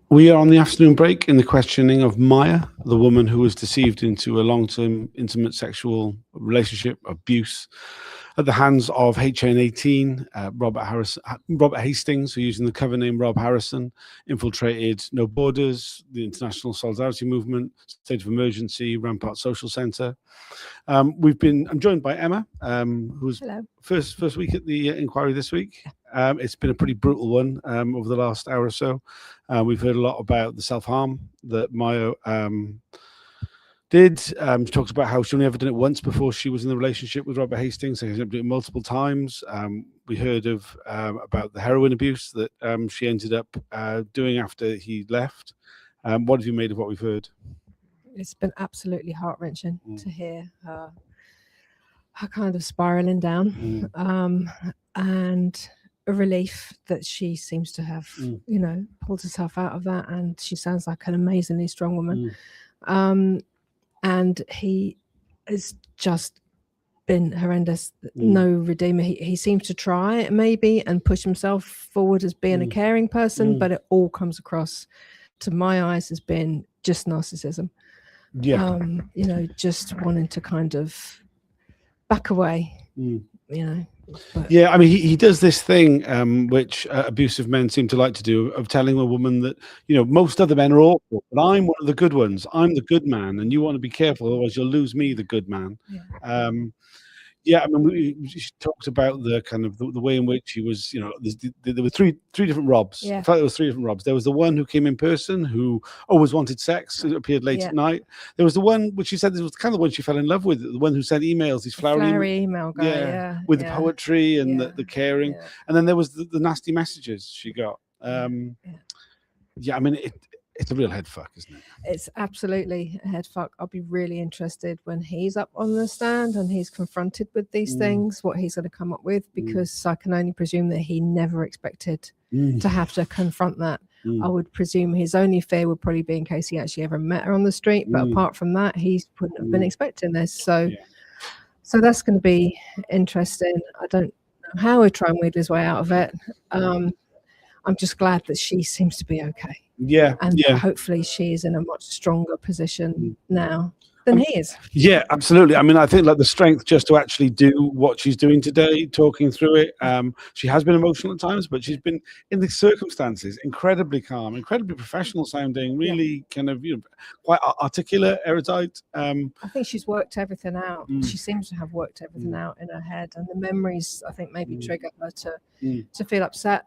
We are on the afternoon break in the questioning of Maya, the woman who was deceived into a long-term intimate sexual relationship abuse at the hands of HN18, Robert Hastings, who using the cover name Rob Harrison, infiltrated No Borders, the International Solidarity Movement, State of Emergency, Rampart Social Centre. I'm joined by Emma, who's Hello. first week at the inquiry this week. It's been a pretty brutal one over the last hour or so. We've heard a lot about the self-harm that Maya did. She talks about how she only ever done it once before she was in the relationship with Robert Hastings. So she ended up doing it multiple times. We heard about the heroin abuse that she ended up doing after he left. What have you made of what we've heard? It's been absolutely heart-wrenching to hear her kind of spiraling down, and a relief that she seems to have, pulled herself out of that, and she sounds like an amazingly strong woman. And he has just been horrendous. No redeemer. He seems to try maybe and push himself forward as being a caring person, but it all comes across to my eyes as being just narcissism. Yeah. Just wanting to kind of back away, But. Yeah, I mean, he does this thing which abusive men seem to like to do, of telling a woman that, most other men are awful, but I'm one of the good ones. I'm the good man, and you want to be careful, otherwise you'll lose me, the good man. Yeah. I mean, she talked about the kind of the way in which he was, there were three different Robs. Yeah. In fact, there was three different Robs. There was the one who came in person, who always wanted sex, who appeared late at night. There was the one which she said was kind of the one she fell in love with, the one who sent emails, these flowery email guy, with the poetry and the caring. And then there was the nasty messages she got. I mean, it's a real head fuck, isn't it? It's absolutely a head fuck. I'll be really interested when he's up on the stand and he's confronted with these things, what he's going to come up with, because I can only presume that he never expected to have to confront that. I would presume his only fear would probably be in case he actually ever met her on the street. But apart from that, he wouldn't have been expecting this. So that's going to be interesting. I don't know how he'll try and wheedle his way out of it. I'm just glad that she seems to be okay. And hopefully she is in a much stronger position now than he is. Yeah, absolutely. I mean, I think the strength just to actually do what she's doing today, talking through it. She has been emotional at times, but she's been, in the circumstances, incredibly calm, incredibly professional sounding, really kind of, quite articulate, erudite. I think she's worked everything out. She seems to have worked everything out in her head, and the memories, I think, maybe trigger her to feel upset.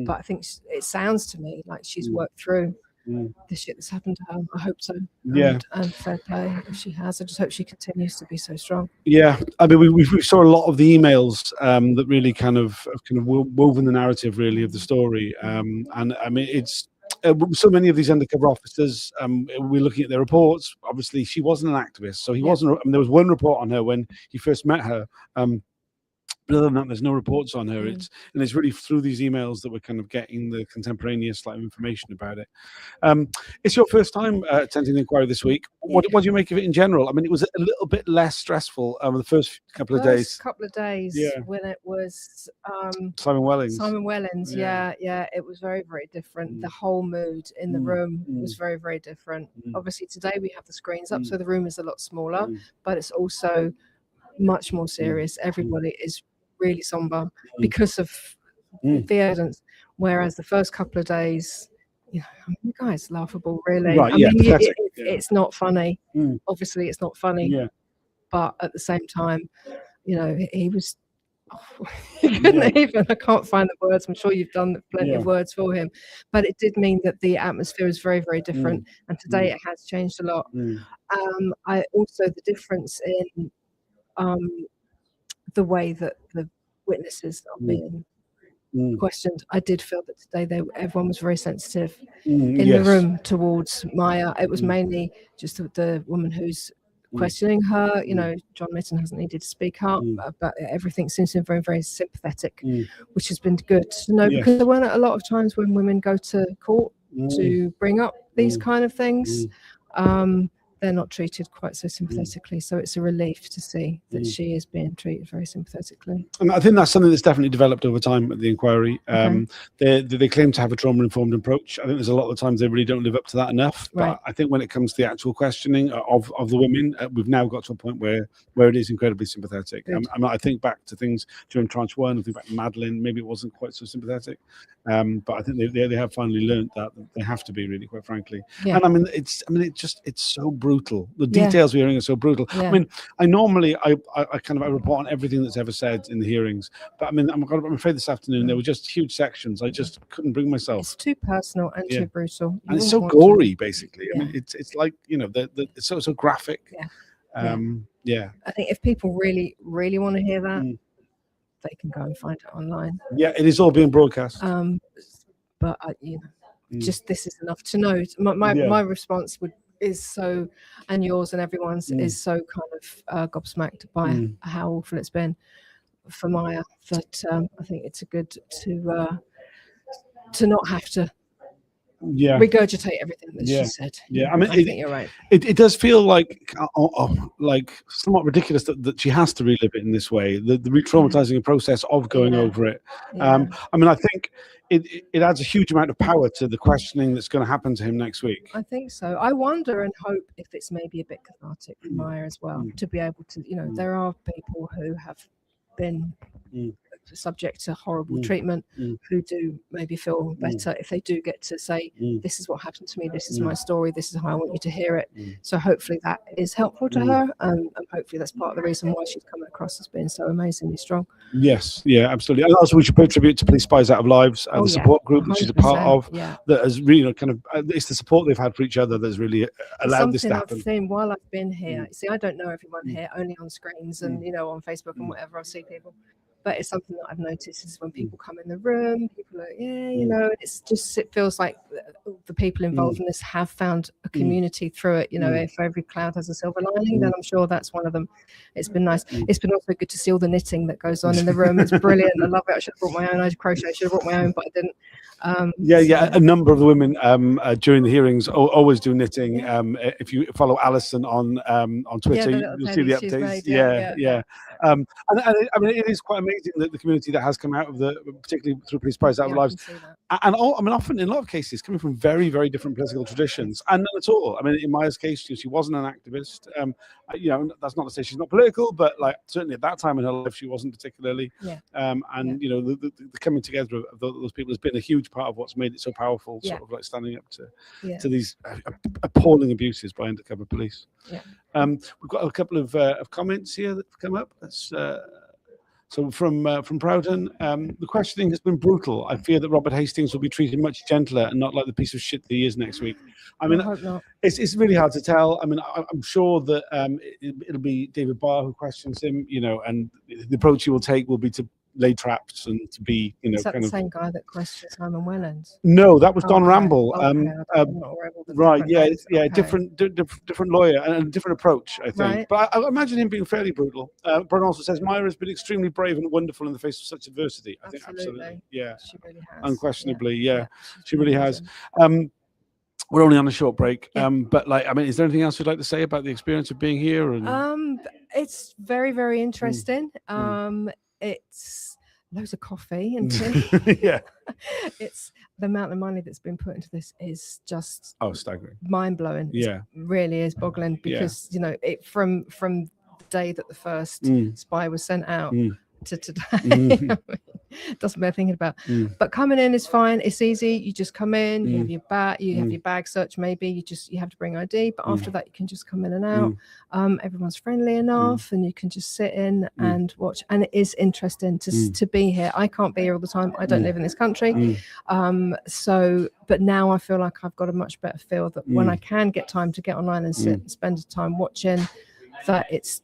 But I think it sounds to me like she's worked through the shit that's happened to her. I hope so. And fair play if she has. I just hope she continues to be so strong. Yeah, I mean, we saw a lot of the emails that really kind of woven the narrative really of the story. And I mean, it's so many of these undercover officers. We're looking at their reports. Obviously, she wasn't an activist, so he wasn't. I mean, there was one report on her when he first met her. But other than that, there's no reports on her. It's really through these emails that we're kind of getting the contemporaneous information about it. It's your first time attending the inquiry this week. What do you make of it in general? I mean, it was a little bit less stressful the first couple of days. When it was Simon Wellings. It was very, very different. The whole mood in the room was very, very different. Obviously, today we have the screens up, so the room is a lot smaller, but it's also much more serious. Everybody is really somber because of the evidence, whereas the first couple of days, the guy's laughable, really. It's not funny. Obviously, it's not funny, but at the same time, he was. He couldn't even. I can't find the words. I'm sure you've done plenty of words for him, but it did mean that the atmosphere is very, very different, and today it has changed a lot. I also the difference in the way that the witnesses are being questioned. I did feel that today everyone was very sensitive in the room towards Maya. It was mainly just the woman who's questioning her. John Mitten hasn't needed to speak up, but everything seems to be very, very sympathetic, which has been good to know, because there weren't a lot of times when women go to court to bring up these kind of things. they're not treated quite so sympathetically. So it's a relief to see that she is being treated very sympathetically. And I think that's something that's definitely developed over time at the inquiry. They claim to have a trauma-informed approach. I think there's a lot of times they really don't live up to that enough. Right. But I think when it comes to the actual questioning of the women, we've now got to a point where it is incredibly sympathetic. I think back to things during Tranche 1, I think back to Madeline, maybe it wasn't quite so sympathetic. But I think they have finally learned that they have to be, really, quite frankly. Yeah. And I mean, it's so brutal. The details we're hearing are so brutal. I mean, I normally I report on everything that's ever said in the hearings, but I mean, I'm afraid this afternoon there were just huge sections I just couldn't bring myself. It's too personal and too brutal. And it's so gory, basically. I mean, it's like, you know, it's so graphic. I think if people really want to hear that, they can go and find it online. Yeah, it is all being broadcast. But you know, just this is enough to know. My response is so, and yours and everyone's is so kind of gobsmacked by how awful it's been for Maya, that I think it's a good to not have to regurgitate everything that she said. I mean, I think you're right. It does feel like somewhat ridiculous that she has to relive it in this way. The re-traumatizing process of going over it. I mean, I think it adds a huge amount of power to the questioning that's going to happen to him next week. I think so. I wonder and hope if it's maybe a bit cathartic for Maya as well, to be able to, you know, there are people who have been subject to horrible treatment who do maybe feel better if they do get to say, this is what happened to me, this is my story, this is how I want you to hear it. So hopefully that is helpful to her, and hopefully that's part of the reason why she's coming across as being so amazingly strong. Yes, yeah, absolutely. And also we should pay tribute to Police Spies Out of Lives and the support group that she's a part of, that has really, you know, kind of it's the support they've had for each other that's really allowed this to happen. I've seen while I've been here, see, I don't know everyone here, only on screens and, you know, on Facebook and whatever, I see people. But it's something that I've noticed is when people come in the room, people are, you know, it's just, it feels like the people involved in this have found a community through it. You know, if every cloud has a silver lining, then I'm sure that's one of them. It's been nice. It's been also good to see all the knitting that goes on in the room. It's brilliant. I love it. I should have brought my own. I crochet. I should have brought my own, but I didn't. A number of the women during the hearings always do knitting. If you follow Alison on Twitter, you'll see the updates. And I mean, it is quite amazing that the community that has come out of particularly through Police Spies Out of Lives, and I mean, often in a lot of cases coming from very, very different political traditions, and none at all. I mean, in Maya's case, she wasn't an activist. You know, that's not to say she's not political, but like certainly at that time in her life, she wasn't particularly. You know, the coming together of those people has been a huge part of what's made it so powerful. Sort of like standing up to these appalling abuses by undercover police. We've got a couple of comments here that have come up. So from Prowden, the questioning has been brutal. I fear that Robert Hastings will be treated much gentler and not like the piece of shit that he is next week. I mean, it's really hard to tell. I mean, I'm sure that it'll be David Barr who questions him, you know, and the approach he will take will be to lay traps and to be, you know, is that the same guy that questioned Simon Wellens? No, that was Don Ramble. Right, different lawyer and a different approach, I think. But I imagine him being fairly brutal. Bron also says Maya has been extremely brave and wonderful in the face of such adversity. I think absolutely, yeah, she really has. Unquestionably, she really has. We're only on a short break, but like, I mean, is there anything else you'd like to say about the experience of being here? And it's very, very interesting. It's loads of coffee and tea. It's the amount of money that's been put into this is just staggering, mind-blowing. It really is boggling, because you know, it from the day that the first spy was sent out to today. Doesn't bear thinking about. But coming in is fine. It's easy. You just come in, you have your have your bag search, maybe you have to bring ID, but after that you can just come in and out. Everyone's friendly enough, and you can just sit in and watch, and it is interesting to be here. I can't be here all the time. I don't live in this country. But now I feel like I've got a much better feel that when I can get time to get online and sit and spend time watching, that it's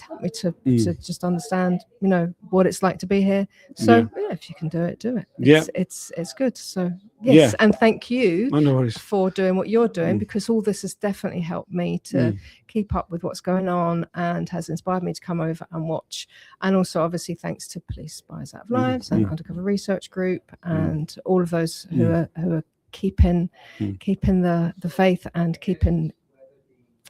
helped me to just understand, you know, what it's like to be here. So if you can do it, do it. It's good. So yes, and thank you for doing what you're doing, because all this has definitely helped me to keep up with what's going on, and has inspired me to come over and watch. And also obviously thanks to Police Spies Out of Lives and Undercover Research Group and all of those who are keeping the faith and keeping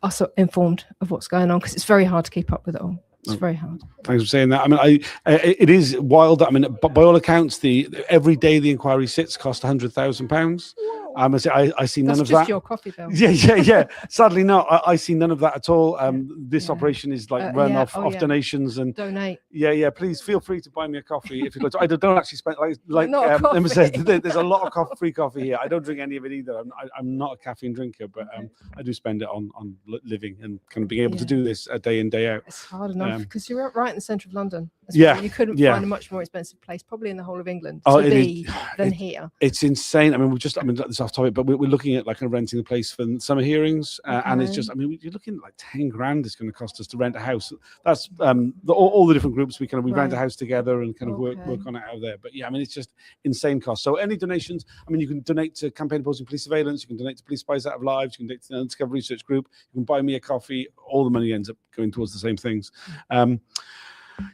us informed of what's going on, because it's very hard to keep up with it all. It's very hard. Thanks for saying that. I mean, it is wild. I mean, by all accounts, every day the inquiry sits cost £100,000. I see none of that. That's just your coffee bill. Yeah. Sadly, not. I see none of that at all. This operation is like run off donations and donate. Yeah. Please feel free to buy me a coffee if you go to. I don't actually spend like Emma said. There's a lot of free coffee here. I don't drink any of it either. I'm not a caffeine drinker, but I do spend it on living and kind of being able to do this day in, day out. It's hard enough because you're right in the centre of London. You couldn't find a much more expensive place, probably in the whole of England, than here. It's insane. I mean, this off topic, but we're looking at like renting a place for summer hearings, and it's just, I mean, you're looking at like 10 grand is going to cost us to rent a house. That's all the different groups we rent a house together and kind of work on it out there. But yeah, I mean, it's just insane cost. So any donations, I mean, you can donate to Campaign Opposing Police Surveillance, you can donate to Police Spies Out of Lives, you can donate to the Undercover Research Group, you can buy me a coffee. All the money ends up going towards the same things.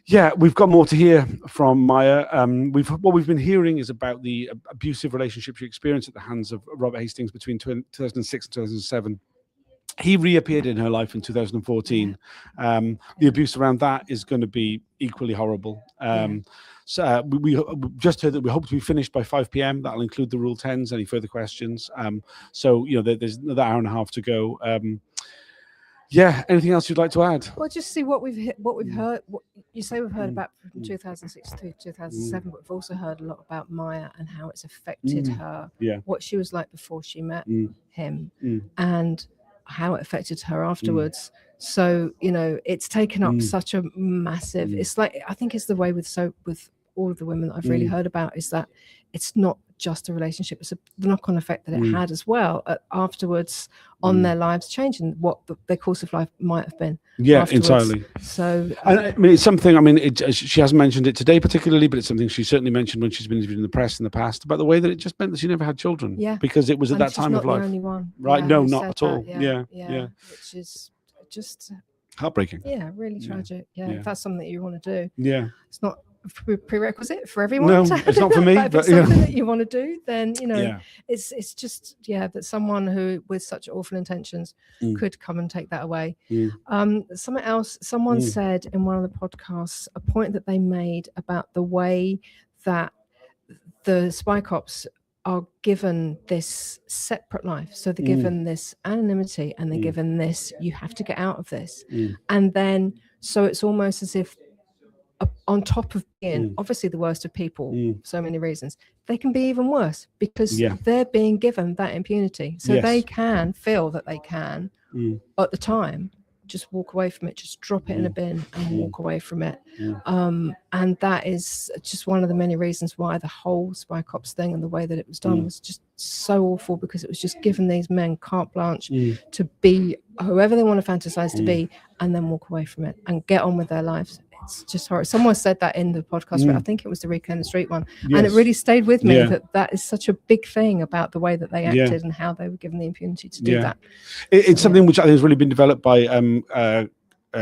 Yeah, we've got more to hear from Maya. What we've been hearing is about the abusive relationship she experienced at the hands of Robert Hastings between 2006 and 2007. He reappeared in her life in 2014. The abuse around that is going to be equally horrible. So we just heard that we hope to be finished by 5 p.m. That'll include the Rule 10s. Any further questions? So there's another hour and a half to go. Yeah. Anything else you'd like to add? Well, just see what we've heard. What you say we've heard about from 2006 to 2007, but we've also heard a lot about Maya and how it's affected her. Yeah. What she was like before she met him, and how it affected her afterwards. So it's taken up such a massive. It's like, I think it's the way with all of the women that I've really heard about, is that it's not just a relationship, it's the knock-on effect that it had as well afterwards on their lives, changing what their course of life might have been. Entirely. So I mean, it's something, I mean, she hasn't mentioned it today particularly, but it's something she certainly mentioned when she's been interviewed in the press in the past, about the way that it just meant that she never had children. Because it was at that time of life. She's not the only one. Right? No, not at all. Yeah. Which is just heartbreaking. Yeah, really tragic. Yeah. If that's something that you want to do. Yeah. It's not a prerequisite for everyone. No, it's not for me. But if it's something that you want to do, then it's just that someone who with such awful intentions could come and take that away. Something else, someone said in one of the podcasts, a point that they made about the way that the spy cops are given this separate life. So they're given this anonymity, and they're given this, you have to get out of this. And then, so it's almost as if on top of being obviously the worst of people, so many reasons, they can be even worse because they're being given that impunity. So they can feel that they can, at the time, just walk away from it, just drop it in a bin and walk away from it. And that is just one of the many reasons why the whole Spy Cops thing and the way that it was done was just so awful, because it was just giving these men carte blanche to be whoever they want to fantasize to be, and then walk away from it and get on with their lives. It's just horrible. Someone said that in the podcast, I think it was the Reclaim the Street one, and it really stayed with me that is such a big thing about the way that they acted and how they were given the impunity to do that. It's something which I think has really been developed by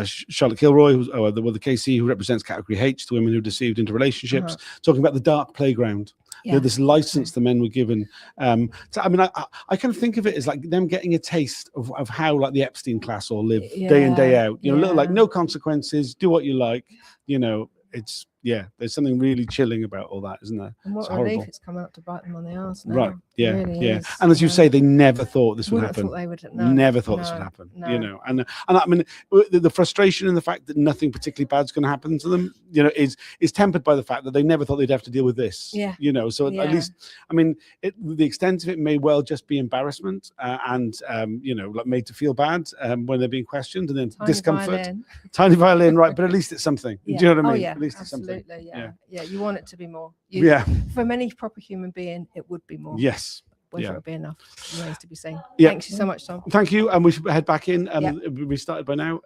Charlotte Kilroy, the KC who represents Category H, the women who are deceived into relationships, talking about the dark playground. This license the men were given. I mean, I kind of think of it as like them getting a taste of how like the Epstein class all live day in, day out. Little, like no consequences, do what you like. It's there's something really chilling about all that, isn't there? And what relief it's coming up to bite them on the arse now. Right. Yeah. Really is, and as you say, they never thought this would happen. They would, never thought this would happen. And I mean, the frustration and the fact that nothing particularly bad's going to happen to them, is tempered by the fact that they never thought they'd have to deal with this. So at least, I mean, the extent of it may well just be embarrassment and like made to feel bad when they're being questioned, and then discomfort. Tiny violin, right? But at least it's something. Do you know what I mean? At least it's something. Yeah, you want it to be more. For many proper human being, it would be more. Yes. Whether it'll be enough remains to be seen. Yeah. Thanks you so much, Tom. Thank you, and we should head back in. We started by now.